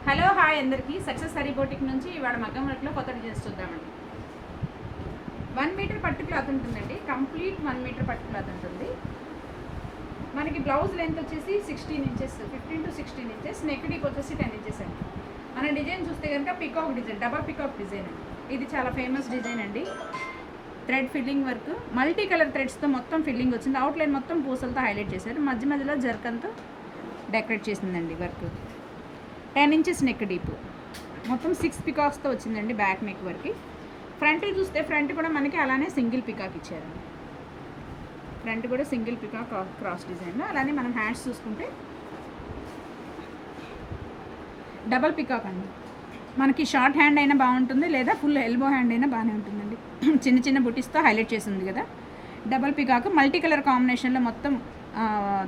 Hello hi అందరికీ success sorry boutique నుంచి ఇవాళ మగ్గం వర్క్లో కొత్త డిజైన్స్ చూద్దామండి. 1 మీటర్ పట్టు క్లాత్ ఉంటుందండి. కంప్లీట్ 1 మీటర్ పట్టు క్లాత్ ఉంటుంది. మనకి బ్లౌజ్ లెంత్ వచ్చేసి 16 inches, 15 to 16 inches, neck deep వచ్చేసి 10 ఇంచెస్ అండి. మన డిజైన్ చూస్తే కనుక peacock design, double peacock design అండి. ఇది చాలా ఫేమస్ డిజైన్ అండి. Thread filling work, multi colour థ్రెడ్స్తో మొత్తం ఫిల్లింగ్ వచ్చింది. అవుట్లైన్ మొత్తం పూసలతో హైలైట్ చేశారు. మధ్య మధ్యలో జర్కన్తో డెకరేట్ చేసిందండి వర్క్. 10 ఇంచెస్ నెక్ డీప్, మొత్తం 6 పికాక్స్తో వచ్చిందండి బ్యాక్ నెక్ వరకు. ఫ్రంట్ చూస్తే ఫ్రంట్ కూడా మనకి అలానే సింగిల్ పికాక్ ఇచ్చారండి. ఫ్రంట్ కూడా సింగిల్ పికాక్ క్రాస్ డిజైన్లో. అలానే మనం హ్యాండ్స్ చూసుకుంటే డబల్ పికాక్ అండి. మనకి షార్ట్ హ్యాండ్ అయినా బాగుంటుంది, లేదా ఫుల్ ఎల్బో హ్యాండ్ అయినా బాగానే ఉంటుందండి. చిన్న చిన్న బుటీస్తో హైలైట్ చేసింది కదా. డబల్ పికాక్ మల్టీ కలర్ కాంబినేషన్లో మొత్తం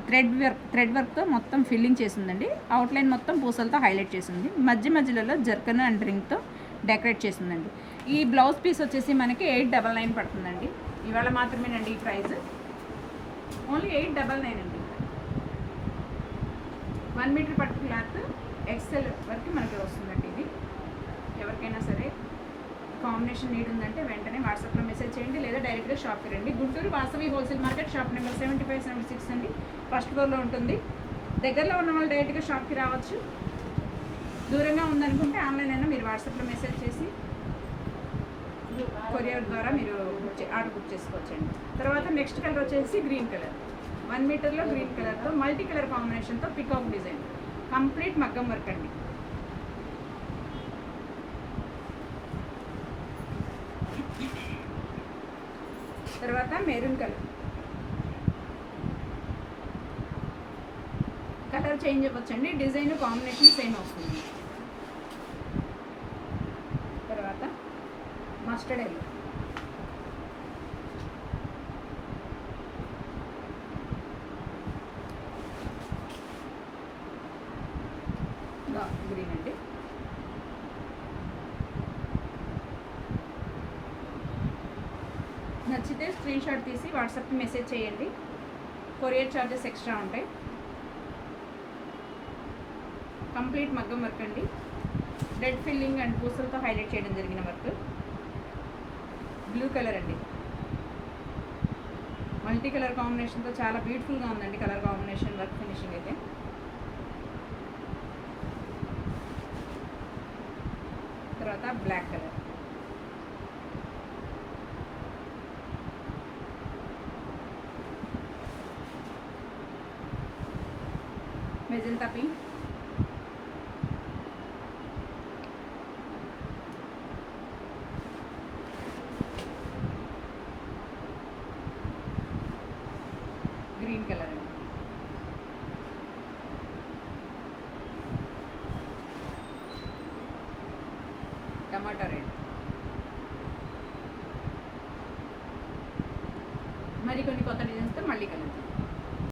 థ్రెడ్ వర్క్తో మొత్తం ఫిల్లింగ్ చేసిందండి. అవుట్లైన్ మొత్తం పూసలతో హైలైట్ చేసింది. మధ్య మధ్యలో జర్కన్ అండ్ రింగ్తో డెకరేట్ చేసిందండి. ఈ బ్లౌజ్ పీస్ వచ్చేసి మనకి 899 పడుతుందండి. ఇవాళ మాత్రమేనండి ఈ ప్రైస్, ఓన్లీ 899 అండి. 1 మీటర్ పట్టు క్లాత్ ఎక్సెల్ వరకు మనకి వస్తుందండి. ఇది ఎవరికైనా సరే కాంబినేషన్ నీడ్ ఉందంటే వెంటనే వాట్సాప్లో మెసేజ్ చేయండి, లేదా డైరెక్ట్గా షాప్కి రండి. Guntur Vasavi wholesale market, shop number 75, 76 అండి. ఫస్ట్ ఫ్లోర్లో ఉంటుంది. దగ్గరలో ఉన్న వాళ్ళు డైరెక్ట్గా షాప్కి రావచ్చు. దూరంగా ఉందనుకుంటే ఆన్లైన్ అయినా మీరు వాట్సాప్లో మెసేజ్ చేసి కొరియర్ ద్వారా మీరు ఆర్డర్ బుక్ చేసుకోవచ్చండి. తర్వాత నెక్స్ట్ కలర్ వచ్చేసి గ్రీన్ కలర్, 1 మీటర్లో గ్రీన్ కలర్తో మల్టీ కలర్ కాంబినేషన్తో పికాక్ డిజైన్, కంప్లీట్ మగ్గం వర్క్ అండి. తర్వాత మెరూన్ కలర్, కలర్ చేంజ్ అవ్వచ్చండి, డిజైన్ కాంబినేషన్ సేమ్ వస్తుంది. తర్వాత మస్టర్డ్ ఎల్లో, గ్రీన్ అండి. నచ్చితే స్క్రీన్ షాట్ తీసి వాట్సాప్కి మెసేజ్ చేయండి. కొరియర్ ఛార్జెస్ ఎక్స్ట్రా ఉంటాయి. కంప్లీట్ మగ్గం వర్క్ అండి. రెడ్ ఫిల్లింగ్ అండ్ పూసలతో హైలైట్ చేయడం జరిగిన వర్క్. బ్లూ కలర్ అండి, మల్టీ కలర్ కాంబినేషన్తో చాలా బ్యూటిఫుల్గా ఉందండి కలర్ కాంబినేషన్, వర్క్ ఫినిషింగ్ అయితే. తర్వాత black colour, magenta pink, green colour అండి. Tomato red. మరి కొన్ని కొత్త డిజైన్స్తో మళ్ళీ కలుద్దాం.